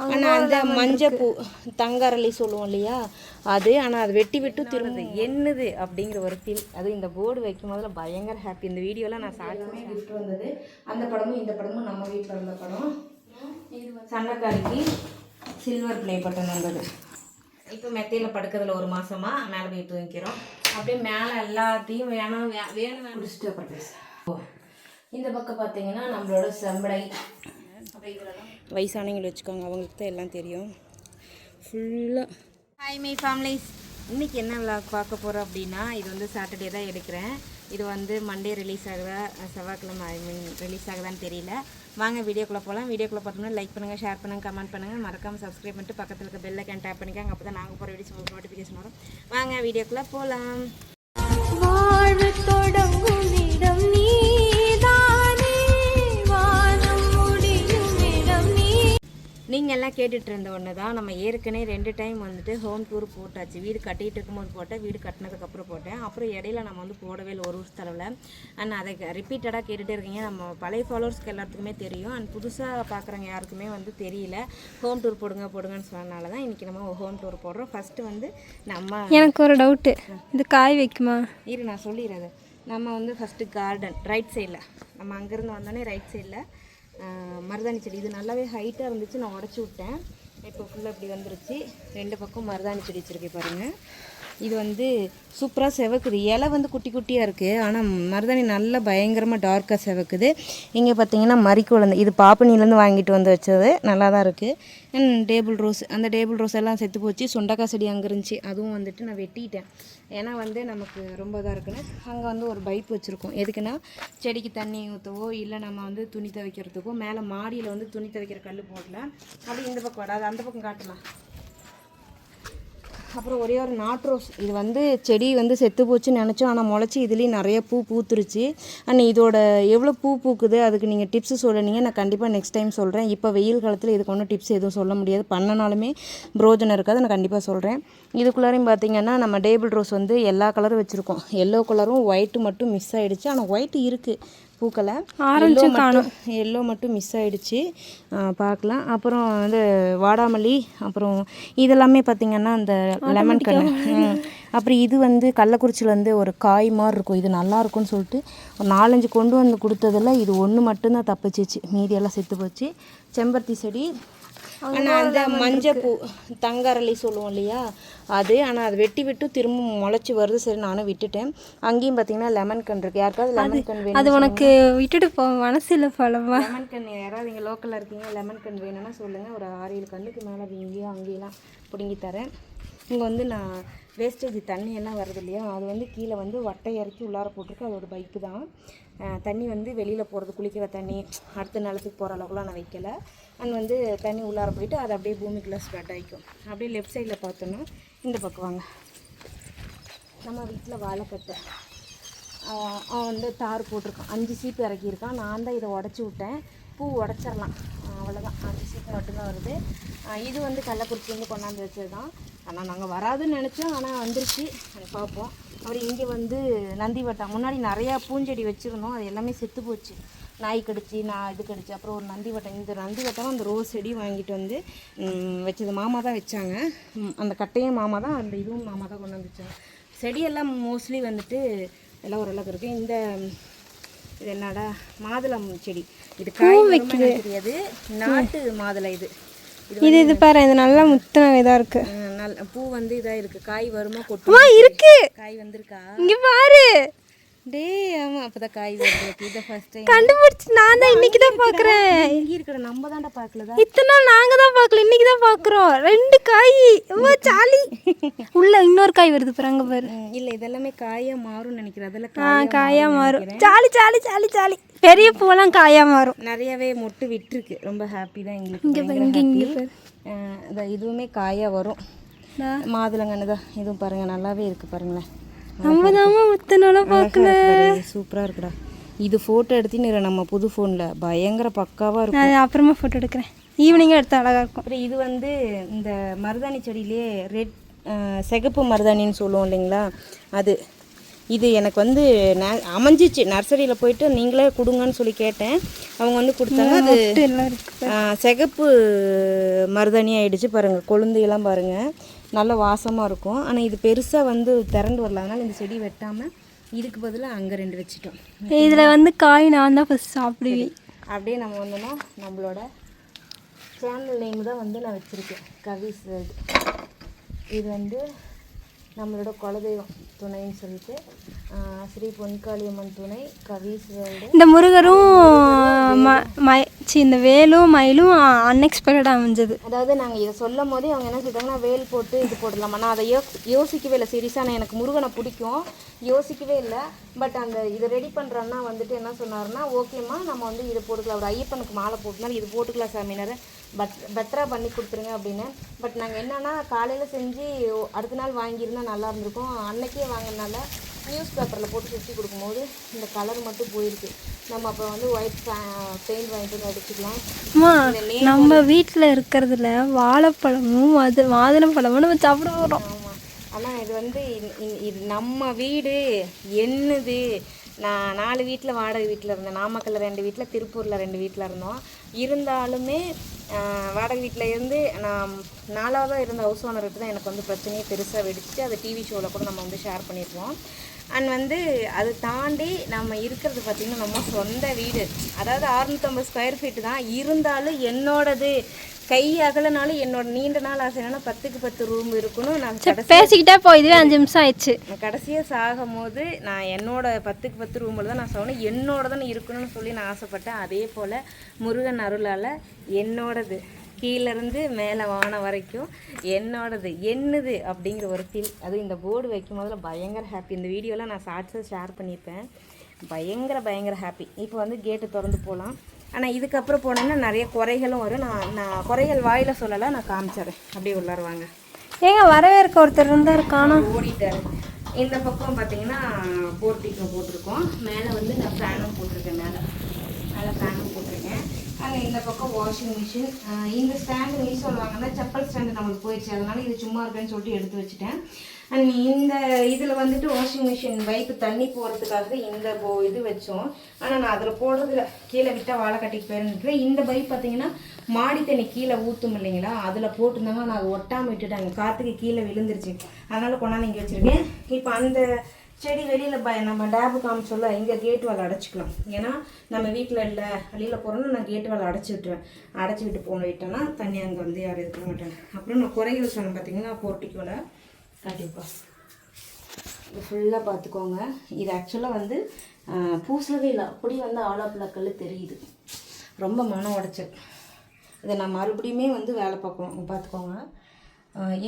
ஆனால் அந்த மஞ்சப்பூ தங்கரளி சொல்லுவோம் இல்லையா அது. ஆனால் அது வெட்டி விட்டு திரும்ப என்னது அப்படிங்கிற ஒரு ஃபீல். அது இந்த போர்டு வைக்கும் போதில் பயங்கர ஹாப்பி. இந்த வீடியோவில் நான் சாட்சியுமே கிஃப்ட் வந்தது. அந்த படமும் இந்த படமும் நம்ம வீட்டில் இருந்த படம். இது சன்னக்காரிக்கு சில்வர் ப்ளே பட்டன் வந்தது. இப்போ மெத்தையில் படுக்கிறதுல ஒரு மாதமாக மேலே போய் தூங்கிக்கிறோம். அப்படியே மேலே எல்லாத்தையும் வேணும் குடிச்சிட்டு அப்புறம் பேச. இந்த பக்கம் பார்த்தீங்கன்னா நம்மளோட செம்படை வயசானவங்களை வச்சுக்கோங்க, அவங்களுக்கு தான் எல்லாம் தெரியும் ஃபுல்லாக. ஹாய் மை ஃபேமிலிஸ், இன்றைக்கி என்ன விளாக் பார்க்க போகிறோம் அப்படின்னா, இது வந்து சாட்டர்டே தான் எடுக்கிறேன். இது வந்து மண்டே ரிலீஸ் ஆகுதா செவ்வாய்க்கிழமை ரிலீஸ் ஆகுதான்னு தெரியல. வாங்க வீடியோக்குள்ளே போகலாம். வீடியோக்குள்ளே பார்த்தோம்னா லைக் பண்ணுங்கள், ஷேர் பண்ணுங்கள், கமெண்ட் பண்ணுங்கள், மறக்காமல் சப்ஸ்கிரைப் பண்ணிட்டு பக்கத்தில் இருக்க பெல் ஐக்கான் டேப் பண்ணிக்காங்க. அப்போ தான் நாங்கள் போகிற வீடியோஸ் உங்களுக்கு நோட்டிஃபிகேஷன் வரும். வாங்க வீடியோக்குள்ளே போகலாம். வாழ்வு தொடங்கும் இடம் நீதானே, வானம் முடியும் இடம் நீ. நீங்கள் எல்லாம் கேட்டுட்டு இருந்த ஒன்று தான். நம்ம ஏற்கனவே 2 டைம் வந்துட்டு ஹோம் டூர் போட்டாச்சு. வீடு கட்டிகிட்டு இருக்கும்போது போட்டேன், வீடு கட்டினதுக்கப்புறம் போட்டேன். அப்புறம் இடையில நம்ம வந்து போடவே இல்லை ஒரு வருஷத்தளவில். அண்ட் அதை ரிப்பீட்டடாக கேட்டுகிட்டே இருக்கீங்க. நம்ம பழைய ஃபாலோவர்ஸ்க்கு எல்லாத்துக்குமே தெரியும். அண்ட் புதுசாக பார்க்குறவங்க யாருக்குமே வந்து தெரியல. ஹோம் டூர் போடுங்கன்னு சொன்னனால தான் இன்றைக்கி நம்ம ஹோம் டூர் போடுறோம். ஃபஸ்ட்டு வந்து நம்ம எனக்கு ஒரு டவுட்டு, இது காய் வைக்குமா? இரு நான் சொல்லிடுறது. நம்ம வந்து ஃபஸ்ட்டு கார்டன் ரைட் சைடில், நம்ம அங்கேருந்து வந்தோடனே ரைட் சைடில் மருதாணி செடி. இது நல்லாவே ஹைட்டாக இருந்துச்சு, நான் உடச்சி விட்டேன். இப்போ ஃபுல்லாக இப்படி வந்துருச்சு. 2 பக்கம் மருதாணி செடி வச்சுருக்கேன் பாருங்கள். இது வந்து சூப்பராக செவக்குது. இலை வந்து குட்டி குட்டியாக இருக்குது, ஆனால் மருதாணி நல்லா பயங்கரமாக டார்க்காக செவக்குது. இங்கே பார்த்தீங்கன்னா மறிக்குழந்தை, இது பாப்பனிலேருந்து வாங்கிட்டு வந்து வச்சது, நல்லா தான் இருக்குது. அண்ட் டேபிள் ரோஸ், அந்த டேபிள் ரோஸ் எல்லாம் செத்து போச்சு. சுண்டக்காய் செடி அங்கே இருந்துச்சு, அதுவும் வந்துட்டு நான் வெட்டிட்டேன். ஏன்னா வந்து நமக்கு ரொம்ப இதாக இருக்குன்னு. அங்கே வந்து ஒரு பைப் வச்சுருக்கோம். எதுக்குன்னா செடிக்கு தண்ணி ஊற்றவோ இல்லை நம்ம வந்து துணி துவைக்கிறதுக்கோ. மேலே மாடியில் வந்து துணி துவைக்கிற கல் போடல. அப்படி இந்த பக்கம் வராது, அந்த பக்கம் காட்டலாம். அப்புறம் ஒரே ஒரு நாட் ரோஸ். இது வந்து செடி வந்து செத்து போச்சுன்னு நினச்சோம், ஆனால் முளைச்சி இதுலேயும் நிறைய பூ பூத்துருச்சு. அண்ட் இதோட எவ்வளோ பூ பூக்குது அதுக்கு நீங்கள் டிப்ஸு சொல்லுனீங்க, நான் கண்டிப்பாக நெக்ஸ்ட் டைம் சொல்கிறேன். இப்போ வெயில் காலத்தில் இதுக்கு ஒன்றும் டிப்ஸ் எதுவும் சொல்ல முடியாது, பண்ணனாலுமே பிரோஜனம் இருக்காது. நான் கண்டிப்பாக சொல்கிறேன். இதுக்குள்ளாரையும் பார்த்தீங்கன்னா நம்ம டேபிள் ரோஸ் வந்து எல்லா கலரும் வச்சுருக்கோம். எல்லோ கலரும் ஒயிட்டு மட்டும் மிஸ் ஆகிடுச்சு. ஆனால் ஒயிட்டு இருக்குது பூக்களை, எல்லோ மட்டும் மிஸ் ஆகிடுச்சு. பார்க்கலாம். அப்புறம் வந்து வாடாமல்லி, அப்புறம் இதெல்லாமே பார்த்திங்கன்னா அந்த லெமன் கன்று. அப்புறம் இது வந்து கள்ளக்குறிச்சியில் வந்து ஒரு காய் மாதிரி இருக்கும், இது நல்லாயிருக்கும்னு சொல்லிட்டு ஒரு 4-5 கொண்டு வந்து கொடுத்ததில் இது ஒன்று மட்டும்தான் தப்பிச்சிச்சு, மீதியெல்லாம் செத்து போச்சு. செம்பருத்தி செடி. ஆனால் அந்த மஞ்சப்பூ தங்கரளி சொல்லுவோம் இல்லையா அது. ஆனால் அது வெட்டி விட்டு திரும்ப முளைச்சி வருது. சரி நானும் விட்டுட்டேன். அங்கேயும் பார்த்தீங்கன்னா லெமன் கன் இருக்குது. யாருக்காவது லெமன் கன் வேணும், அது உனக்கு விட்டுட்டு போ மனசு இல்லை பழமா. லெமன் கன் யாராவது இங்கே லோக்கலில் இருக்கீங்க, லெமன் கன் வேணும்னா சொல்லுங்கள். ஒரு 6-7 கண்ணுக்கு மேலே இங்கேயும் அங்கேயெல்லாம் பிடுங்கி தரேன். இங்கே வந்து நான் வேஸ்டேஜ் தண்ணியெல்லாம் வருது இல்லையா, அது வந்து கீழே வந்து வட்டை இறக்கி உள்ளார போட்டிருக்கு. அதோட பைப்பு தான். தண்ணி வந்து வெளியில் போகிறது, குளிக்கிற தண்ணி அடுத்த நிலத்துக்கு போகிற அளவுக்குலாம் நான் வைக்கலை. அண்ட் வந்து தண்ணி உள்ளார போயிட்டு அது அப்படியே பூமிக்குள்ளே ஸ்ப்ரெட் ஆகிக்கும். அப்படியே லெஃப்ட் சைடில் பார்த்தோன்னா இந்த பக்கம் வாங்க, நம்ம வீட்டில் வாழைக்கட்டை அவன் வந்து தார் போட்டிருக்கான். 5 சீப்பு இறக்கியிருக்கான். நான் தான் இதை உடச்சி விட்டேன். பூ உடச்சிடலாம், அவ்வளோதான். 5 சீப்பு மட்டும்தான் வருது. இது வந்து கள்ளக்குறிச்சிலேருந்து கொண்டாந்து வச்சது தான். ஆனால் நாங்கள் வராதுன்னு நினச்சோம், ஆனால் வந்துருச்சு. பார்ப்போம். அப்புறம் இங்கே வந்து நந்தி வட்டம், முன்னாடி நிறையா பூஞ்செடி வச்சுருந்தோம், அது எல்லாமே செத்து போச்சு. நாய் கடிச்சு இது கடிச்சு. அப்புறம் ஒரு நந்தி வட்டம், இந்த நந்தி வட்டம் அந்த ரோஸ் செடி வாங்கிட்டு வந்து வச்சது மாமா தான் வச்சாங்க. அந்த கட்டையும் மாமா தான், அந்த இதுவும் மாமா தான் கொண்டு வந்து வச்சாங்க. செடியெல்லாம் மோஸ்ட்லி வந்துட்டு எல்லாம் ஓரளவுக்கு இருக்குது. இந்த இது என்னடா மாதுளம் செடி, இது காய் வைக்கிறது தெரியாது, நாட்டு மாதுளை. இது பாரு, இது நல்லா முத்தன இதாக இருக்கு. நல்ல பூ வந்து இதாக இருக்குது. காய் வருமா கொட்டுமா இருக்கு. காய் வந்திருக்கா இங்கே பாரு. டே ஆமாம், அப்போ தான் காய் வருது. இதை ஃபர்ஸ்ட் டைம் கண்டுபிடிச்சி நான் தான் இன்னைக்கு தான் பார்க்குறேன். இங்கே இருக்கிற நம்ம தான்டா பார்க்கலதா, இத்தனை நாள் நாங்கள் தான் பார்க்கல, இன்னைக்கு தான் பார்க்குறோம். 2 காய் சாலி. உள்ள இன்னொரு காய் வருது பாரு, அங்கே பாரு. இல்லை இதெல்லாமே காயாக மாறும்னு நினைக்கிறேன். அதெல்லாம் காயாக மாறும். சாலி சாலி சாலி சாலி. பெரிய பூவெல்லாம் காயாக மாறும். நிறையவே மொட்டு விட்டுருக்கு. ரொம்ப ஹாப்பி தான் எங்களுக்கு. இதுவுமே காயாக வரும். மாதுளங்கன்னு தான் இதுவும் பாருங்கள், நல்லாவே இருக்குது பாருங்களேன். நம்ம தான் முத்தனெல்லாம் பார்க்கல. சூப்பராக இருக்குடா. இது ஃபோட்டோ எடுத்தின்னு நம்ம புது ஃபோனில் பயங்கர பக்காவாக இருக்கும். நான் அப்புறமா ஃபோட்டோ எடுக்கிறேன், ஈவினிங்காக எடுத்து அழகாக இருக்கும். அப்புறம் இது வந்து இந்த மருதாணி செடியிலே சிகப்பு மருதாணின்னு சொல்லுவோம் இல்லைங்களா, அது இது எனக்கு வந்து அமைஞ்சிச்சு. நர்சரியில் போயிட்டு நீங்களே கொடுங்கன்னு சொல்லி கேட்டேன். அவங்க வந்து கொடுத்தாங்க. அது சிகப்பு மருதாணி ஆகிடுச்சு பாருங்கள். கொழுந்தையெல்லாம் பாருங்கள், நல்ல வாசமாக இருக்கும். ஆனால் இது பெருசாக வந்து திரண்டு வரல. அதனால் இந்த செடி வெட்டாமல் இதுக்கு பதிலாக அங்கே 2 வச்சுட்டோம். இதில் வந்து காய் நான் தான் ஃபஸ்ட் சாப்பிடுவேன். அப்படியே நம்ம வந்தோன்னா நம்மளோட சேனல் நேம் தான் வந்து நான் வச்சுருக்கேன், கவிஸ் வேர்ல்டு. இது வந்து நம்மளோட குலதெய்வம் துணைன்னு சொல்லிட்டு ஸ்ரீ பொன்காளியம்மன் துணை கவிஸ் வேர்ல்டு. இந்த முருகரும் இந்த வேலும் மயிலும் அன்எக்ஸ்பெக்டடாக அமைஞ்சது. அதாவது நாங்கள் இதை சொல்லும் போதே அவங்க என்ன சொல்லிட்டாங்கன்னா வேல் போட்டு இது போடலாமா. நான் அதை யோசிக்கவே இல்லை. சீரியஸாக நான் எனக்கு முருகனை பிடிக்கும், யோசிக்கவே இல்லை. பட் அந்த இதை ரெடி பண்ணுறோன்னா வந்துட்டு என்ன சொன்னார்னா, ஓகேம்மா நம்ம வந்து இது போட்டுக்கலாம், ஒரு ஐயப்பனுக்கு மாலை போட்டுனாலும் இது போட்டுக்கலாம் சாமினார், பெட்டராக பண்ணி கொடுத்துருங்க அப்படின்னு. பட் நாங்கள் என்னென்னா காலையில் செஞ்சு அடுத்த நாள் வாங்கியிருந்தால் நல்லா இருந்திருக்கும். அன்னைக்கே வாங்கினால நியூஸ் பேப்பரில் போட்டு சுற்றி கொடுக்கும்போது இந்த கலர் மட்டும் போயிருக்கு. நம்ம அப்போ வந்து ஒயிட் பெயிண்ட் வாங்கிட்டு வந்து அடிச்சுக்கலாம். நம்ம வீட்டில் இருக்கிறதுல வாழைப்பழமும் மாதுளம்பழமும் நம்ம சாப்பிட போகிறோம். ஆமாம், ஆனால் இது வந்து இது நம்ம வீடு என்னது. நான் 4 வீட்டில் வாடகை வீட்டில் இருந்தேன். நாமக்கல்ல 2 வீட்டில், திருப்பூரில் 2 வீட்டில் இருந்தோம். இருந்தாலுமே வாடகை வீட்டில் இருந்து நான் 4ஆவதாக இருந்த ஹவுஸ் ஓனர்கிட்ட தான் எனக்கு வந்து பிரச்சனையே பெருசாக வெடிச்சு. அதை டிவி ஷோவில் கூட நம்ம வந்து ஷேர் பண்ணியிருப்போம். அண்ட் வந்து அதை தாண்டி நம்ம இருக்கிறது பார்த்திங்கன்னா நம்ம சொந்த வீடு. அதாவது 650 ஸ்கொயர் ஃபீட்டு தான் இருந்தாலும் என்னோடது. கை அகலனாலும் என்னோட நீண்ட நாள் ஆசை என்னன்னா 10க்கு 10 ரூம் இருக்கணும். நான் பேசிக்கிட்டே இதுவே 5 நிமிஷம் ஆயிடுச்சு. நான் கடைசியாக சாகும் போது நான் என்னோட 10க்கு 10 ரூமில் தான் நான் சொன்னேன், என்னோட தான் இருக்கணும்னு சொல்லி நான் ஆசைப்பட்டேன். அதே போல் முருகன் அருளால் என்னோடது கீழேருந்து மேலே வானம் வரைக்கும் என்னோடது என்னது அப்படிங்கிற ஒரு ஃபீல். அதுவும் இந்த போர்டு வைக்கும் போதில் பயங்கர ஹாப்பி. இந்த வீடியோலாம் நான் ஷார்ட்ஸில் ஷேர் பண்ணியிருப்பேன். பயங்கர ஹாப்பி. இப்போ வந்து கேட்டு திறந்து போகலாம். ஆனால் இதுக்கப்புறம் போனேன்னா நிறைய குறைகளும் வரும். நான் குறைகள் வாயில் சொல்லலை, நான் காமிச்சிட்றேன். அப்படியே உள்ளாருவாங்க. ஏங்க வரவேற்க ஒருத்தர் இருந்தார், காணோம், ஓடிட்டார். இந்த பக்கம் பார்த்தீங்கன்னா போர்ட்டிக்கோ போட்டிருக்கோம். மேலே வந்து நான் ஃபேனும் போட்டிருக்கேன். மேலே ஃபேனும் போட்டிருக்கேன். அங்கே இந்த பக்கம் வாஷிங் மிஷின். இந்த ஸ்டாண்டு நீ சொல்லுவாங்கன்னா செப்பல் ஸ்டாண்டு நம்மளுக்கு போயிடுச்சு, அதனால இது சும்மா இருக்குன்னு சொல்லிட்டு எடுத்து வச்சுட்டேன். அண்ட் இந்த இதில் வந்துட்டு வாஷிங் மிஷின் பைப்பு தண்ணி போகிறதுக்காக இந்த இது வச்சோம். ஆனால் நான் அதில் போடுறதுல கீழே விட்டால் வாழை கட்டிக்கு போயிருந்துருக்கேன். இந்த பைப் பார்த்தீங்கன்னா மாடி தண்ணி கீழே ஊற்றும் இல்லைங்களா, அதில் போட்டிருந்தாங்க. நான் அதை ஒட்டாமல் விட்டுட்டாங்க, காற்றுக்கு கீழே விழுந்துருச்சு. அதனால் கொண்டாந்து இங்கே வச்சுருக்கேன். இப்போ அந்த செடி வெளியில் நம்ம டேபு காமிச்சோல்ல, இங்கே கேட் வால் அடைச்சிக்கலாம். ஏன்னா நம்ம வீட்டில் இல்லை வெளியில் போகிறோன்னா நான் கேட் வால் அடைச்சி விட்டுருவேன். அடைச்சி விட்டு போன விட்டேன்னா தண்ணி அங்கே வந்து யாரும் இருக்க மாட்டாங்க. அப்புறம் நான் குறைகள் சொன்னேன் பார்த்தீங்கன்னா போர்ட்டிக்கோவில் காட்டிப்பா. இது ஃபுல்லாக பார்த்துக்கோங்க. இது ஆக்சுவலாக வந்து பூசவே இல்லை, அப்படி வந்து ஆலாப்பிளக்கல் தெரியுது. ரொம்ப மனம் உடைச்சல். இதை நான் மறுபடியுமே வந்து வேலை பார்க்கணும். பார்த்துக்கோங்க.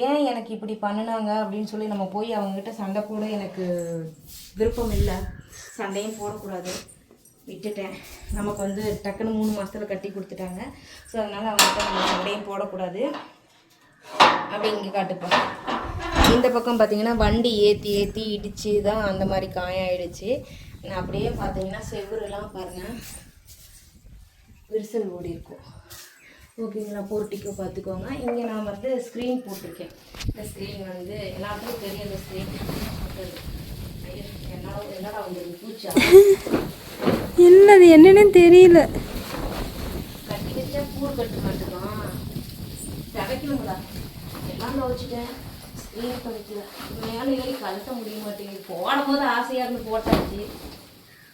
ஏன் எனக்கு இப்படி பண்ணினாங்க அப்படின்னு சொல்லி நம்ம போய் அவங்ககிட்ட சண்டை போட எனக்கு விருப்பம் இல்லை. சண்டையும் போடக்கூடாது, விட்டுட்டேன். நமக்கு வந்து டக்குன்னு 3 மாதத்தில் கட்டி கொடுத்துட்டாங்க. ஸோ அதனால் அவங்ககிட்ட நம்ம சண்டையும் போடக்கூடாது. அப்படி இங்கே காட்டுப்பா. இந்த பக்கம் பார்த்தீங்கன்னா வண்டி ஏற்றி இடித்து தான் அந்த மாதிரி காயாயிடுச்சு. நான் அப்படியே பார்த்தீங்கன்னா செவ்வறுலாம் பாருங்கள் விரிசல் ஓடி இருக்கும். ஓகேங்களா, போர்ட்டிக்கோ பார்த்துக்கோங்க. இங்கே நான் வந்து ஸ்க்ரீன் போட்டிருக்கேன். இந்த ஸ்க்ரீன் வந்து எல்லாத்துக்கும் தெரியும். இந்த ஸ்க்ரீன் என்னடா வந்து பூச்சா என்னது என்னன்னு தெரியல. கட்டி வச்சா கூறு கட்டு மாட்டேதான், துவைக்கணுங்களா? எல்லாம் துவைச்சிட்டேன், ஸ்க்ரீன் துவைக்கல. மேலே ஏறி கழட்ட முடிய மாட்டேங்குது. போடும் போது ஆசையாக இருந்து போட்டாச்சு.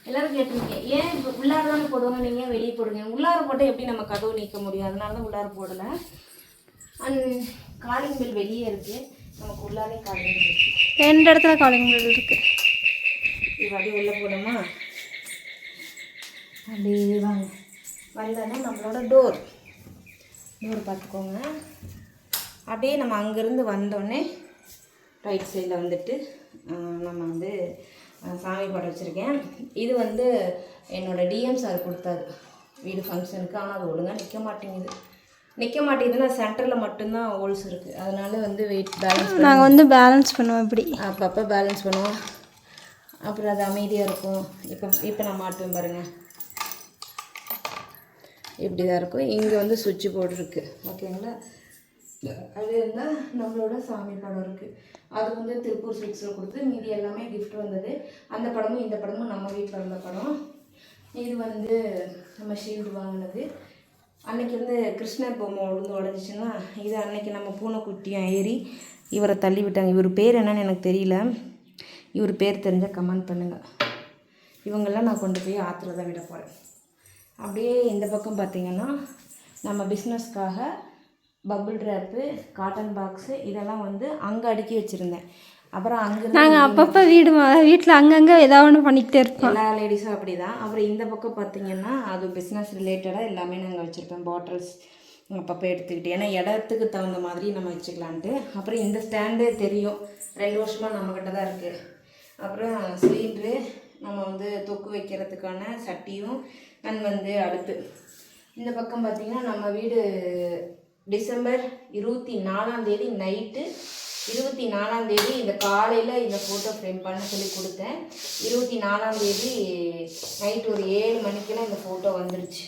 எல்லோரும் கேட்டிருக்கேன், ஏன் இப்போ உள்ளார தானே போடுவாங்க, நீங்கள் வெளியே போடுங்க. உள்ளார போட்டால் எப்படி நம்ம கதவு நீக்க முடியும்? அதனால தான் உள்ளார போடலை. அண்ட் காலிங் பெல் வெளியே இருக்குது, நமக்கு உள்ளாரே காலிங் பெல் இருக்குது. 2 இடத்துல காலிங் பெல் இருக்குது. இப்போ அப்படியே உள்ளே போடுமா, அப்படியே வாங்க. வந்தோன்னா நம்மளோட டோர் பார்த்துக்கோங்க. அப்படியே நம்ம அங்கேருந்து வந்தோடனே ரைட் சைடில் வந்துட்டு நம்ம வந்து சாமி படம் வச்சுருக்கேன். இது வந்து என்னோடய டிஎம் சார் கொடுத்தாரு வீடு ஃபங்க்ஷனுக்கு. ஆனால் அது ஒழுங்காக நிற்க மாட்டேங்குதுன்னா சென்டரில் மட்டும்தான் ஹோல்ஸ் இருக்குது. அதனால வந்து வெயிட் பேலன்ஸ் நாங்கள் வந்து பேலன்ஸ் பண்ணுவோம். இப்படி அப்பப்போ பேலன்ஸ் பண்ணுவோம். அப்புறம் அது அமைதியாக இருக்கும். இப்போ நான் மாட்டுவேன் பாருங்கள், இப்படி தான் இருக்கும். இங்கே வந்து சுவிட்சு போர்டு இருக்குது. ஓகேங்களா, அது இருந்தால் நம்மளோட சாமி படம் இருக்குது. அது வந்து திருப்பூர் சில்க்ஸில் கொடுத்து மீதி எல்லாமே கிஃப்ட் வந்தது. அந்த படமும் இந்த படமும் நம்ம வீட்டில் இருந்த படம். இது வந்து நம்ம ஷீல்டு வாங்கினது. அன்னைக்கு வந்து கிருஷ்ணர் பொம்மை விழுந்து உடஞ்சிச்சின்னா இது அன்னைக்கு நம்ம பூனைக்குட்டியாக ஏறி இவரை தள்ளி விட்டாங்க. இவர் பேர் என்னன்னு எனக்கு தெரியல. இவர் பேர் தெரிஞ்சால் கமெண்ட் பண்ணுங்கள். இவங்கெல்லாம் நான் கொண்டு போய் ஆற்றுல தான் விட போகிறேன். அப்படியே இந்த பக்கம் பார்த்திங்கன்னா நம்ம பிஸ்னஸ்க்காக பபுள் ட்ராப்பு, காட்டன் பாக்ஸு இதெல்லாம் வந்து அங்கே அடுக்கி வச்சுருந்தேன். அப்புறம் அங்கே நாங்கள் அப்பப்போ வீட்டில் அங்கங்கே ஏதாவது ஒன்று பண்ணிக்கிட்டே இருப்போம். எல்லா லேடிஸும் அப்படி தான். அப்புறம் இந்த பக்கம் பார்த்திங்கன்னா அது பிஸ்னஸ் ரிலேட்டடாக எல்லாமே நாங்கள் வச்சுருப்பேன். பாட்டில்ஸ் அப்பப்போ எடுத்துக்கிட்டு, ஏன்னா இடத்துக்கு தகுந்த மாதிரி நம்ம வச்சுக்கலான்ட்டு. அப்புறம் இந்த ஸ்டாண்டு தெரியும், 2 வருஷமாக நம்மக்கிட்ட தான் இருக்குது. அப்புறம் சிலிண்ட்ரு, நம்ம வந்து தொக்கு வைக்கிறதுக்கான சட்டியும் அண்ட் வந்து அடுப்பு. இந்த பக்கம் பார்த்திங்கன்னா நம்ம வீடு டிசம்பர் 24 நைட்டு 24 இந்த காலையில் இந்த ஃபோட்டோ ஃப்ரேம் பண்ண சொல்லி கொடுத்தேன். 24 நைட்டு ஒரு 7 மணிக்கெல்லாம் இந்த ஃபோட்டோ வந்துருச்சு.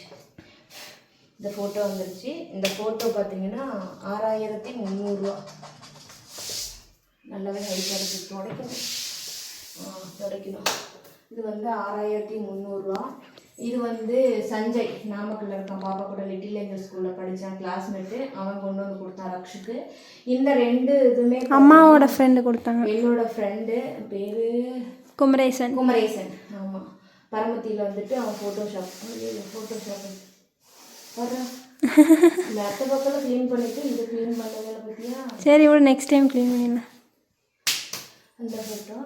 இந்த ஃபோட்டோ பார்த்திங்கன்னா 6300 நல்லாவே ஹைட்டாக துடைக்கணும். இது வந்து 6300. இது வந்து சஞ்சய், நாமக்கல்ல இருக்கான், பாப்பா கூட லிட்டில் ஏஞ்சல் ஸ்கூலில் படித்தான், கிளாஸ்மேட்டு. அவன் கொண்டு வந்து கொடுத்தான் ரக்ஷுக்கு. இந்த 2 இதுவுமே அம்மாவோட ஃப்ரெண்டு கொடுத்தாங்க. என்னோட ஃப்ரெண்டு பேர் குமரேசன். ஆமாம். பரமத்தியில் வந்துட்டு அவன் ஃபோட்டோஷாப் வர்றான். இந்த அத்தை பக்கம் க்ளீன் பண்ணிவிட்டு இது க்ளீன் பண்ணவே பற்றியா. சரி, இவ்வளோ நெக்ஸ்ட் டைம் க்ளீன் பண்ணிடலாம். அந்த ஃபோட்டோ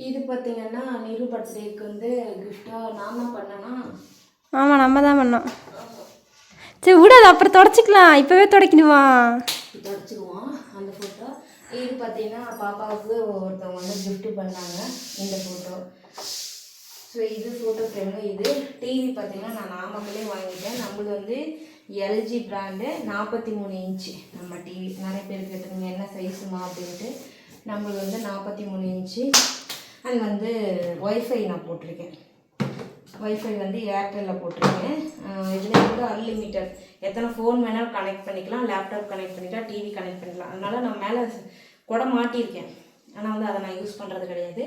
இது பார்த்திங்கன்னா நிரு பர்த்டேக்கு வந்து கிஃப்டாக நான் தான் பண்ணேன்னா. ஆமாம், நம்ம தான் பண்ணோம். சரி விடாது, அப்புறம் தொடச்சிக்கலாம். இப்போவே தொடச்சிடுவான். அந்த ஃபோட்டோ இது பார்த்திங்கன்னா பாப்பாவுக்கு ஒருத்தவங்க வந்து கிஃப்ட் பண்ணாங்க இந்த ஃபோட்டோ. ஸோ இது ஃபோட்டோ ஃப்ரேமு. இது டிவி பார்த்திங்கன்னா நான் நாமக்கல்லே வாங்கிட்டேன். நம்மளுக்கு வந்து எல்ஜி பிராண்டு 43 இன்ச்சு நம்ம டிவி. நிறைய பேர் கேட்டுருங்க என்ன சைஸுமா அப்படின்ட்டு. நம்மளுக்கு வந்து 43 இன்ச்சு. அண்ட் வந்து ஒய்ஃபை நான் போட்டிருக்கேன். ஒய்ஃபை வந்து ஏர்டெல்லில் போட்டிருக்கேன். இதில் வந்து அன்லிமிட்டட், எத்தனை ஃபோன் வேணாலும் கனெக்ட் பண்ணிக்கலாம், லேப்டாப் கனெக்ட் பண்ணிக்கலாம், டிவி கனெக்ட் பண்ணிக்கலாம். அதனால் நான் மேலே கூட மாட்டியிருக்கேன். ஆனால் வந்து அதை நான் யூஸ் பண்ணுறது கிடையாது,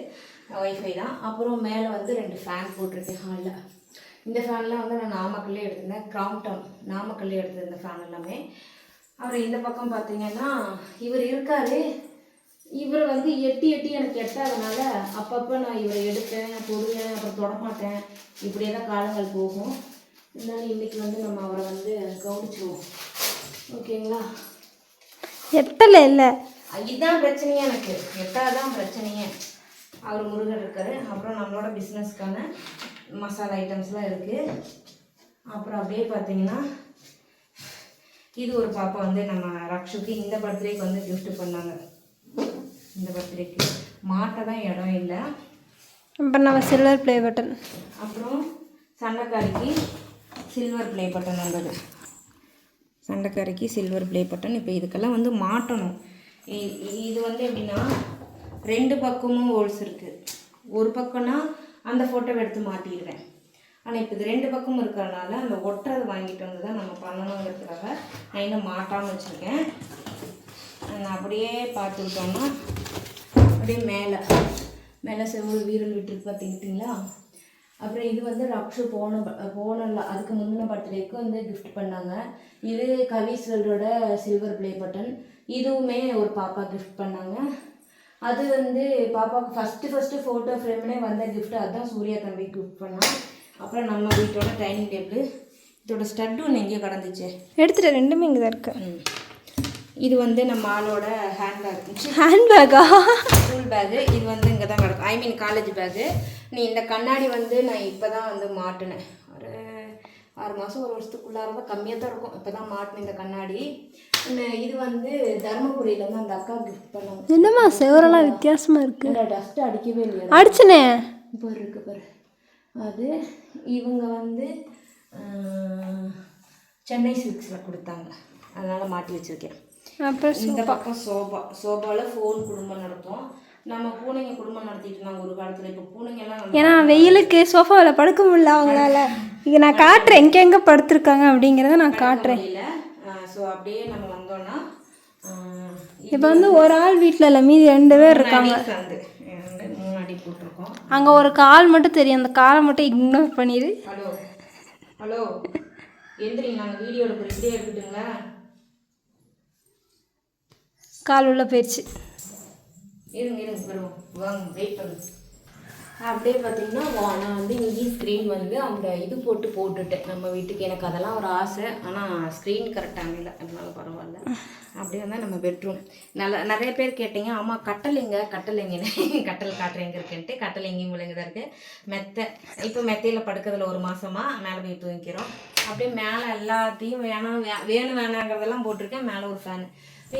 ஒய்ஃபை தான். அப்புறம் மேலே வந்து 2 ஃபேன் போட்டிருக்கேன் ஹாலில். இந்த ஃபேன்லாம் வந்து நான் நாமக்கல்லே எடுத்திருந்தேன். கிராம்ப்டன் நாமக்கல்லே எடுத்திருந்த ஃபேன் எல்லாமே. அப்புறம் இந்த பக்கம் பார்த்திங்கன்னா இவர் இருக்கார். இவர் வந்து எட்டி எனக்கு எட்டாதனால அப்பப்போ நான் இவரை எடுப்பேன், தொடுவேன், அப்புறம் தொடமாட்டேன். இப்படியே தான் காலங்கள் போகும். இருந்தாலும் இன்றைக்கி வந்து நம்ம அவரை வந்து கவனிச்சிடுவோம். ஓகேங்களா? எட்டலை இல்லை, இதுதான் பிரச்சனையே. எனக்கு எட்டாதான் பிரச்சனையே. அவர் முருகர் இருக்கார். அப்புறம் நம்மளோட பிஸ்னஸ்க்கான மசாலா ஐட்டம்ஸ்லாம் இருக்குது. அப்புறம் அப்படியே பார்த்திங்கன்னா இது ஒரு பாப்பா வந்து நம்ம ரக்ஷுக்கு இந்த பர்த்டேக்கு வந்து கிஃப்ட் பண்ணாங்க. இந்த பர்த்டேக்கு மாட்ட தான் இடம் இல்லை. அப்புறம் நம்ம சில்வர் ப்ளே பட்டன். அப்புறம் சண்டைக்காரிக்கு சில்வர் ப்ளே பட்டன் வந்தது. சண்டைக்காரிக்கு சில்வர் ப்ளே பட்டன். இப்போ இதுக்கெல்லாம் வந்து மாட்டணும். இது வந்து எப்படின்னா 2 பக்கமும் ஹோல்ஸ் இருக்குது. ஒரு பக்கம்னா அந்த ஃபோட்டோவை எடுத்து மாட்டிடுவேன். ஆனால் இப்போ இது 2 பக்கமும் இருக்கிறதுனால அந்த ஒட்டுறது வாங்கிட்டு வந்து தான் நம்ம பண்ணணுங்கிறதுக்காக நான் இன்னும் மாட்டாமல் வச்சுருக்கேன். நான் அப்படியே பார்த்துக்கிட்டோன்னா அப்படியே மேலே செவ்வொரு வீரல் விட்டுருக்கு பார்த்துக்கிட்டிங்களா. அப்புறம் இது வந்து ரக்ஷு போன அதுக்கு முந்தின பர்த்டேக்கு வந்து கிஃப்ட் பண்ணாங்க. இது கவிஸ்வலரோட சில்வர் ப்ளே பட்டன். இதுவுமே ஒரு பாப்பா கிஃப்ட் பண்ணாங்க. அது வந்து பாப்பாவுக்கு ஃபஸ்ட்டு ஃபோட்டோ ஃப்ரேம்னே வந்த கிஃப்ட். அதுதான் சூர்யா தம்பி கிஃப்ட் பண்ணான். அப்புறம் நம்ம வீட்டோட டைனிங் டேபிள். இதோட ஸ்டட்டு ஒன்று எங்கேயோ கடந்துச்சு, எடுத்துகிட்டு 2மே இங்கே தான் இருக்குது. இது வந்து நம்ம ஆளோட ஹேண்ட்பேக்கா ஸ்கூல் பேக்கு. இது வந்து இங்கே தான் கிடக்கும், ஐ மீன் காலேஜ் பேக்கு. இந்த கண்ணாடி வந்து நான் இப்போ தான் வந்து மாட்டினேன். ஒரு 6 மாதம் 1 வருஷத்துக்குள்ளார தான், கம்மியாக தான் இருக்கும். இப்போ தான் மாட்டினேன் இந்த கண்ணாடி. இது வந்து தருமபுரியில் வந்து அந்த அக்கா கிஃப்ட் பண்ணாங்க. என்னம்மா செவரெல்லாம் வித்தியாசமாக இருக்குது. டஸ்ட்டு அடிக்கவே இல்லையா? அடிச்சுனே இப்போ பாரு. அது இவங்க வந்து சென்னை சில்க்ஸில் கொடுத்தாங்க, அதனால் மாட்டி வச்சுருக்கேன். அப்புறம் இந்த பக்கம் சோபாவில் ஃபோன் குடும்பம் நடத்தும். நம்ம பூனைங்க குடும்பம் நடத்திட்டு இருந்தாங்க ஒரு காலத்தில். இப்போ பூனைங்கெல்லாம் ஏன்னா வெயிலுக்கு சோஃபாவில் படுக்க முடியல அவங்களால. இங்கே நான் காட்டுறேன் எங்கெங்கே படுத்துருக்காங்க அப்படிங்கிறத நான் காட்டுறேன். இல்லை ஸோ அப்படியே நம்ம வந்தோன்னா இப்போ வந்து ஒரு ஆள் வீட்டில் இல்லை, மீதி 2 பேர் இருக்காங்க. சந்து 3 அடி போட்டிருக்கோம். அங்கே ஒரு கால் மட்டும் தெரியும், அந்த காலை மட்டும் இக்னோர் பண்ணிடு. ஹலோ ஹலோ எந்திரிங்க, நாங்கள் வீடியோ எடுக்கிறோம், இப்படியே எடுத்துட்டுங்களா? கால் உள்ள போயிடுச்சு. இருங்க வருவோம், வாங்க வெயிட் பண்ணுங்க. அப்படியே பார்த்தீங்கன்னா நான் வந்து இங்கேயும் ஸ்க்ரீன் வந்து அந்த இது போட்டுட்டேன் நம்ம வீட்டுக்கு. எனக்கு அதெல்லாம் ஒரு ஆசை, ஆனால் ஸ்க்ரீன் கரெக்டாக இல்லை, அதனால பரவாயில்ல. அப்படியே வந்தால் நம்ம பெட்ரூம் நிறைய பேர் கேட்டீங்க, ஆமாம் கட்டல் எங்கன்னு கட்டல் காட்டுறேங்க இருக்குன்ட்டு. கட்டல் எங்கேயும் விழுங்க தான் இருக்குது. மெத்தை இப்போ மெத்தையில் படுக்கிறதுல ஒரு மாதமாக மேலே போய் தூங்கிக்கிறோம். அப்படியே மேலே எல்லாத்தையும் வேணாங்கிறதெல்லாம் போட்டிருக்கேன். மேலே ஒரு ஃபேனு.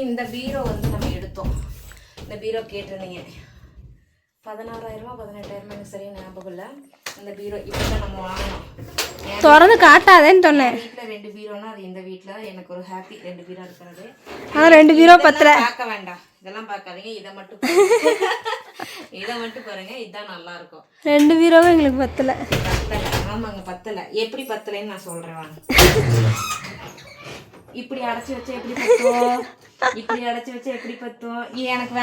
இந்த பீரோ வந்து நம்ம எடுத்தோம். இந்த பீரோ கேட்டிருந்தீங்க, 16,000 18,000 எனக்கு சரியா ஞாபகம் இல்லை. இந்த பீரோ இப்போ தான் நம்ம வாங்கினோம். திறந்து காட்டாதேன்னு சொன்னேன். வீட்டில் 2 பீரோனா அது இந்த வீட்டில் எனக்கு ஒரு ஹாப்பி 2 பீரோ இருக்கிறது. ஆனால் 2 பீரோ பத்தல. பார்க்க வேண்டாம், இதெல்லாம் பார்க்காதீங்க, இதை மட்டும் பாருங்க, இதுதான் நல்லா இருக்கும். 2 பீரோவும் எங்களுக்கு பத்தலை. ஆமாங்க பத்தலை. எப்படி பத்தலைன்னு நான் சொல்கிறேன் வாங்க. இப்படி அடைச்சி வச்சா எப்படி பத்தும், இப்படி அடைச்சி வச்சா எப்படி பத்தும். எனக்கு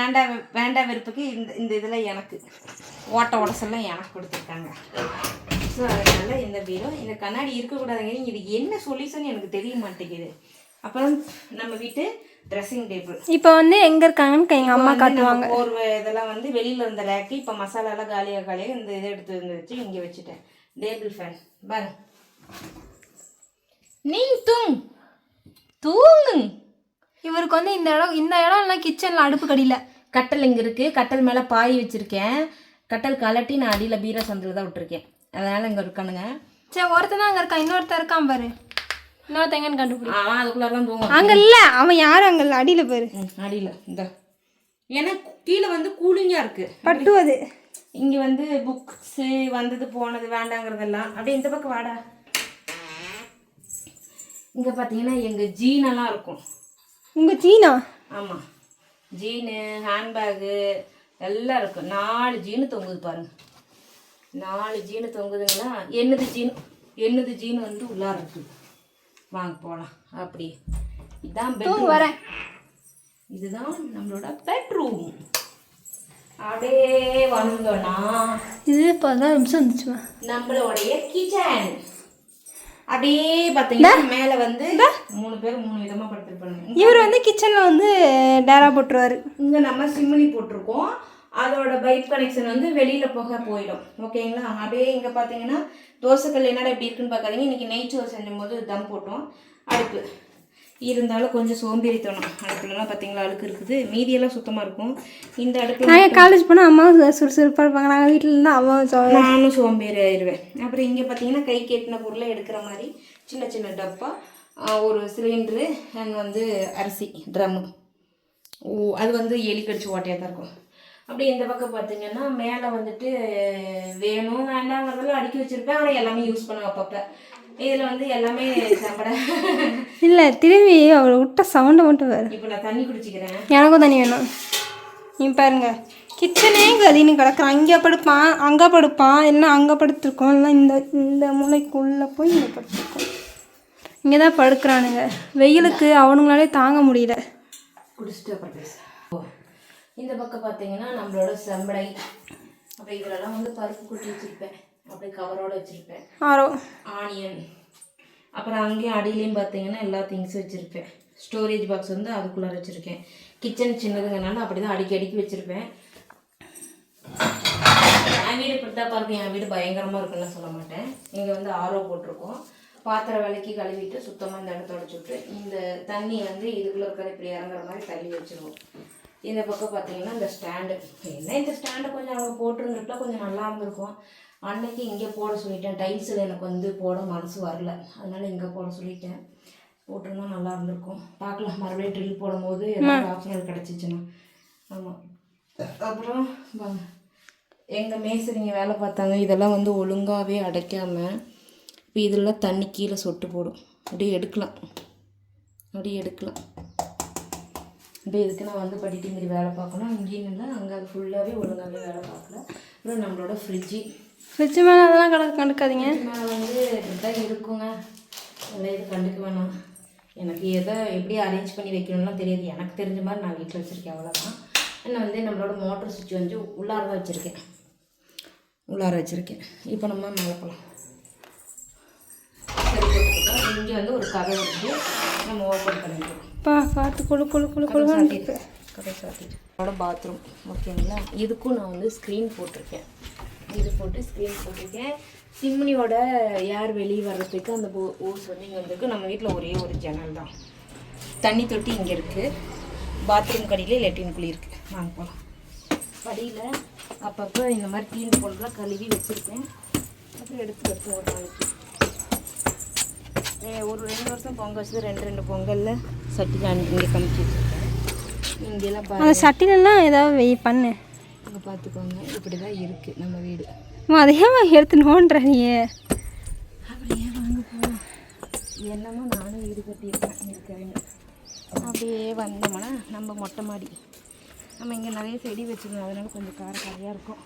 வேண்டாம் வெறுப்புக்கு இந்த இதில் எனக்கு உடசெல்லாம் எனக்கு கொடுத்துருக்காங்க. ஸோ அதனால இந்த பீரோ, இந்த கண்ணாடி இருக்கக்கூடாதுங்க. இது என்ன சொல்யூஷன் எனக்கு தெரிய மாட்டேங்குது. அப்புறம் நம்ம வீட்டு ட்ரெஸ்ஸிங் டேபிள் இப்போ வந்து எங்கே இருக்காங்கன்னு எங்கள் அம்மா காட்டுவாங்க. ஒரு இதெல்லாம் வந்து வெளியில் இருந்த ரேக்கு இப்போ மசாலாலாம் காலியாக இந்த இதை எடுத்து வச்சு இங்கே வச்சுட்டேன். டேபிள் ஃபேன் பாருங்க. நீ தூங்கு. இவருக்கு வந்து இந்த இடம் எல்லாம் கிச்சனில் அடுப்பு கடியில். கட்டல் இங்கே இருக்குது. கட்டல் மேலே பாய் வச்சுருக்கேன். கட்டல் கலட்டி நான் அடியில் பீரோ சந்தில் தான் விட்டுருக்கேன். அதனால் இங்கே இருக்கானுங்க. சரி, ஒருத்தர் தான் அங்கே இருக்கான், இன்னொருத்தர் இருக்கான் பாரு. இன்னொருத்தங்கன்னு கண்டுபிடி. அதுக்குள்ளே தான் தூங்கும். அங்கே இல்லை, அவன் யாரும் அங்கே இல்லை, அடியில் பாரு. அடியில் இந்த ஏன்னா கீழே வந்து கூலிங்காக இருக்குது பட்டுவது. இங்கே வந்து புக்ஸு வந்தது போனது வேண்டாங்கிறதெல்லாம் அப்படியே இந்த பக்கம் வாடா. இங்கே பார்த்தீங்கன்னா எங்கள் ஜீனெல்லாம் இருக்கும். உங்கள் ஜீனா? ஆமாம், ஜீனு ஹேண்ட்பேகு எல்லாம் இருக்கும். 4 ஜீனு தொங்குது பாருங்கள். 4 ஜீனு தொங்குதுங்களா. என்னது ஜீனு வந்து உள்ளார இருக்குது. வாங்க போகலாம். அப்படி இதுதான் பெட்ரூம். வரேன். இதுதான் நம்மளோட பெட்ரூம். அப்படியே வந்தோன்னா இது 15 நிமிஷம் இருந்துச்சுமா நம்மளுடைய கிச்சன். அப்படியே பார்த்தீங்கன்னா மேலே வந்து 3 பேர் 3 விதமாக படுத்துருப்பாங்க. இவர் வந்து கிச்சனில் வந்து டேரா போட்டுருவார். இங்கே நம்ம சிம்னி போட்டிருக்கோம். அதோட பைப் கனெக்ஷன் வந்து வெளியில் போக போயிடும். ஓகேங்களா. அப்படியே இங்கே பார்த்தீங்கன்னா தோசைக்கல் என்னடா எப்படி இருக்குன்னு பார்க்காதீங்க. இன்றைக்கி நெய்ச்சோறு செஞ்சும் போது தம் போட்டோம். அடுப்பு இருந்தாலும் கொஞ்சம் சோம்பேறித்தனம். அடுப்புலலாம் பார்த்தீங்களா அழுக்கு இருக்குது. மீதியெல்லாம் சுத்தமாக இருக்கும். இந்த அடுப்பு நாங்கள் காலேஜ் போனால் அம்மா சுறுசுறுப்பாக இருப்பாங்க. நாங்கள் வீட்டில் இருந்தால் அம்மா நானும் சோம்பேறி ஆயிடுவேன். அப்புறம் இங்கே பார்த்தீங்கன்னா கை கேட்டின பொருளை எடுக்கிற மாதிரி சின்ன சின்ன டப்பா, ஒரு சிலிண்டரு அண்ட் வந்து அரிசி ட்ரம்மு. அது வந்து எலி கடிச்சு ஓட்டையாக தான் இருக்கும். அப்படி இந்த பக்கம் பார்த்தீங்கன்னா மேலே வந்துட்டு வேணும் வேண்டாங்கிறதெல்லாம் அடுக்கி வச்சுருப்பேன். ஆனால் எல்லாமே யூஸ் பண்ண அப்பப்போ. இதில் வந்து எல்லாமே சாப்பிட இல்லை, திரும்பி அவரை விட்ட சவுண்டை மட்டும் வேறு. இப்போ நான் தண்ணி குடிச்சிக்கிறேன். எனக்கும் தண்ணி வேணும். நீ பாருங்க, கிச்சனே கதின்னு கிடக்குறான். இங்கே படுப்பான், அங்கே படுப்பான், இல்லைன்னா அங்கே படுத்துருக்கோம், இல்லை இந்த மூளைக்குள்ளே போய் இங்கே படுத்துருக்கோம். இங்கே தான் படுக்கிறானுங்க. வெயிலுக்கு அவனுங்களாலே தாங்க முடியல. குடிச்சிட்டு அப்புறம் பேச. இந்த பக்கம் பார்த்தீங்கன்னா நம்மளோட செம்படை. அப்போ இதிலலாம் வந்து பருப்பு குட்டி வச்சுருப்பேன். அப்படி கவரோடு வச்சுருப்பேன். ஆனியன். அப்புறம் அங்கேயும் அடியிலையும் பார்த்தீங்கன்னா எல்லா திங்ஸும் வச்சுருப்பேன். ஸ்டோரேஜ் பாக்ஸ் வந்து அதுக்குள்ளே வச்சுருக்கேன். கிச்சன் சின்னதுங்கனால அப்படி தான் அடிக்கி வச்சுருப்பேன். என் வீடு இப்படி தான் பாருங்க. என் வீடு பயங்கரமாக இருக்குன்னு சொல்ல மாட்டேன். இங்கே வந்து ஆரோ போட்டிருக்கோம். பாத்திரம் விளக்கி கழுவிட்டு சுத்தமாக இந்த இடத்த உடச்சுட்டு இந்த தண்ணி வந்து இதுக்குள்ளே இருக்கிறத இப்படி இறங்குற மாதிரி தள்ளி வச்சுருவோம். இந்த பக்கம் பார்த்தீங்கன்னா இந்த ஸ்டாண்டு. என்ன இந்த ஸ்டாண்டு கொஞ்சம் அவங்க போட்டுருந்துட்டா கொஞ்சம் நல்லா இருந்திருக்கும். அன்னைக்கு இங்கே போட சொல்லிட்டேன். டைல்ஸில் எனக்கு வந்து போட மனசு வரல, அதனால் இங்கே போட சொல்லிட்டேன். போட்டிருந்தா நல்லா இருந்திருக்கும். பார்க்கலாம், மறுபடியும் ட்ரில் போடும் போது ஏதாவது ஆப்ஷனல் கிடச்சிச்சுன்னா. ஆமாம். அப்புறம் எங்கள் மேஸ்திரிங்க வேலை பார்த்தாங்க. இதெல்லாம் வந்து ஒழுங்காகவே அடைக்காமல் இப்போ இதெல்லாம் தண்ணி கீழே சொட்டு போடும். அப்படியே எடுக்கலாம். அப்படியே இதுக்கு நான் வந்து படிட்டு மாரி வேலை பார்க்கணும். இங்கேயும் இல்லை, அங்கே அது ஃபுல்லாகவே ஒழுங்காகவே வேலை பார்க்கல. அப்புறம் நம்மளோட ஃப்ரிட்ஜு மேலே அதெல்லாம் கண்டுக்காதீங்க. மேலே வந்து இப்படி தான் இருக்குங்க. நல்லா இது கண்டுக்க வேணாம். எனக்கு எதை எப்படி அரேஞ்ச் பண்ணி வைக்கணும்லாம் தெரியாது. எனக்கு தெரிஞ்ச மாதிரி நான் வீட்டில் வச்சுருக்கேன், அவ்வளோதான். நான் வந்து நம்மளோட மோட்டர் சுவிட்ச் வந்து உள்ளார தான் வச்சுருக்கேன். இப்போ நம்ம மேலே போகலாம். இங்கே வந்து ஒரு கதை இருக்குது, நம்ம ஓப்பன் பண்ணிக்கலாம். பார்த்து கதை சாத்திட்டு என்னோட பாத்ரூம் ஓகேங்களா. இதுக்கும் நான் வந்து ஸ்க்ரீன் போட்டிருக்கேன். இது போட்டு ஸ்க்ரீன் போட்டிருக்கேன். சிம்னியோட ஏர் வெளியே வர்றதுக்கு அந்த ஓஸ் வந்து இங்கே வந்துருக்கு. நம்ம வீட்டில் ஒரே ஒரு ஜன்னல் தான். தண்ணி தொட்டி இங்கே இருக்குது. பாத்ரூம் கடியில் லெட்டின் குழி இருக்குது. வாங்க போகலாம். படியில் அப்பப்போ இந்த மாதிரி க்ளீன் போலலாம் கழுவி வச்சுருக்கேன். அப்புறம் எடுத்து வைப்பேன் ஒரு நாளைக்கு. ஒரு 2 வருஷம் பொங்கல் வச்சது 2 பொங்கலில் சட்டியில் இங்கே கமிச்சு வச்சுருக்கேன். இங்கெல்லாம் அந்த சட்டிலெல்லாம் ஏதாவது பண்ணு இங்கே பார்த்துக்கோங்க. இப்படி தான் இருக்குது நம்ம வீடு. அதே மாதிரி எடுத்து நோண்டுற நீ அப்படியே வாங்க போகலாம். என்னமோ நானும் வீடு கட்டியிருக்கேன். அப்படியே வந்தோம்னா நம்ம மொட்டை மாடி. நம்ம இங்கே நிறைய செடி வச்சுக்கணும், அதனால கொஞ்சம் காரக்கரையாக இருக்கும்.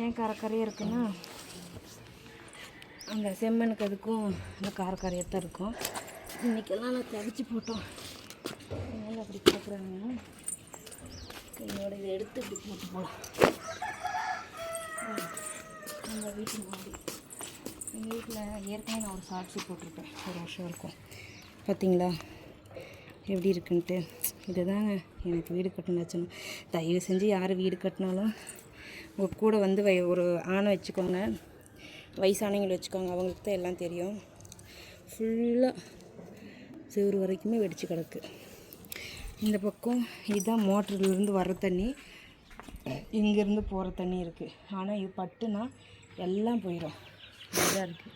ஏன் காரக்கரையாக இருக்குன்னா அந்த செம்மனுக்கு அதுக்கும் அந்த காரக்கரையாக தான் இருக்கும். இன்றைக்கெல்லாம் நான் தவிச்சு போட்டோம், அதனால் அப்படி பார்க்குறாங்கன்னா என்னோட இதை எடுத்து இப்படி போட்டு போகலாம். நம்ம வீட்டு மாடி. எங்கள் வீட்டில் ஏற்கனவே நான் ஒரு ஷார்ட்ஸு போட்டிருப்பேன், 1 வருஷம் இருக்கும். பார்த்தீங்களா எப்படி இருக்குன்ட்டு. இதுதாங்க எனக்கு வீடு கட்டணும் வச்சணும். தயவு செஞ்சு யார் வீடு கட்டினாலும் உங்கள் கூட வந்து ஒரு ஆணை வச்சுக்கோங்க, வயசானவங்களை வச்சுக்கோங்க. அவங்களுக்கு தான் எல்லாம் தெரியும். ஃபுல்லாக செவ்வறு வரைக்குமே வெடிச்சு கிடக்கு. இந்த பக்கம் இதுதான் மோட்டர்லேருந்து வர்ற தண்ணி, இங்கேருந்து போகிற தண்ணி இருக்குது. ஆனால் இது பட்டுனா எல்லாம் போயிடும். இதுதான் இருக்குது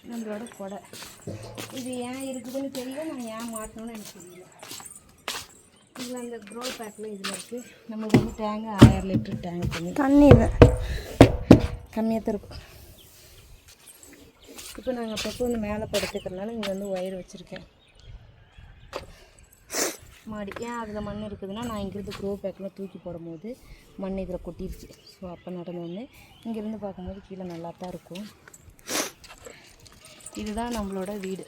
நம்மளோட கொடை. இது ஏன் இருக்குதுன்னு தெரியல, நான் ஏன் மாட்டணும்னு எனக்கு தெரியல. இதில் அந்த க்ரோ பேக்கில் இதில் இருக்குது. நம்மளுக்கு வந்து டேங்கு 1000 லிட்டர் டேங்க் தண்ணி கம்மியாக தான் இருக்கும். இப்போ நாங்கள் அப்பப்போ வந்து மேலே படுத்துக்கிறதுனால இங்கே வந்து ஒயர் வச்சுருக்கேன். மாடி ஏன் அதில் மண் இருக்குதுன்னா, நான் இங்கேருந்து க்ரோ பேக்கில் தூக்கி போடும்போது மண் இதில் கொட்டிடுச்சு. ஸோ அப்போ நடந்தோடனே இங்கேருந்து பார்க்கும்போது கீழே நல்லா தான் இருக்கும். இதுதான் நம்மளோட வீடு,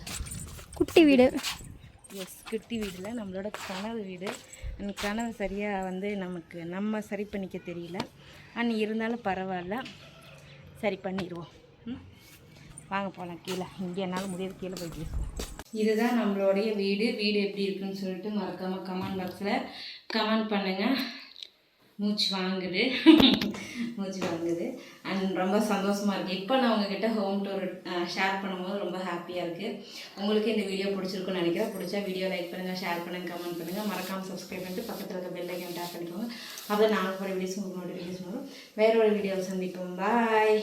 குட்டி வீடு. எஸ், குட்டி வீடில் நம்மளோட கனவு வீடு. அந்த கனவு சரியாக வந்து நம்ம சரி பண்ணிக்க தெரியல. ஆனால் இருந்தாலும் பரவாயில்ல, சரி பண்ணிடுவோம். வாங்க போகலாம் கீழே. இங்கே என்னால் முடியாது, கீழே போய் பேசுவோம். இதுதான் நம்மளுடைய வீடு. வீடு எப்படி இருக்குன்னு சொல்லிட்டு மறக்காமல் கமெண்ட் பாக்ஸில் கமெண்ட் பண்ணுங்கள். மூச்சு வாங்குது அண்ட் ரொம்ப சந்தோஷமாக இருக்குது. இப்போ நான் உங்ககிட்ட ஹோம் டூர் ஷேர் பண்ணும்போது ரொம்ப ஹாப்பியாக இருக்குது. உங்களுக்கு இந்த வீடியோ பிடிச்சிருக்குன்னு நினைக்கிறேன். பிடிச்சா வீடியோ லைக் பண்ணுங்கள், ஷேர் பண்ணுங்கள், கமெண்ட் பண்ணுங்கள். மறக்காமல் சப்ஸ்கிரைப் பண்ணிட்டு பக்கத்தில் இருக்க பெல் ஐக்கான் டேப் பண்ணிக்கோங்க. அப்போ நாங்கள் போகிற வீடியோஸ் உங்களுக்கு நோட்டிஃபிகேஷன் வரும். வேற ஒரு வீடியோவை சந்திப்போம். பாய்.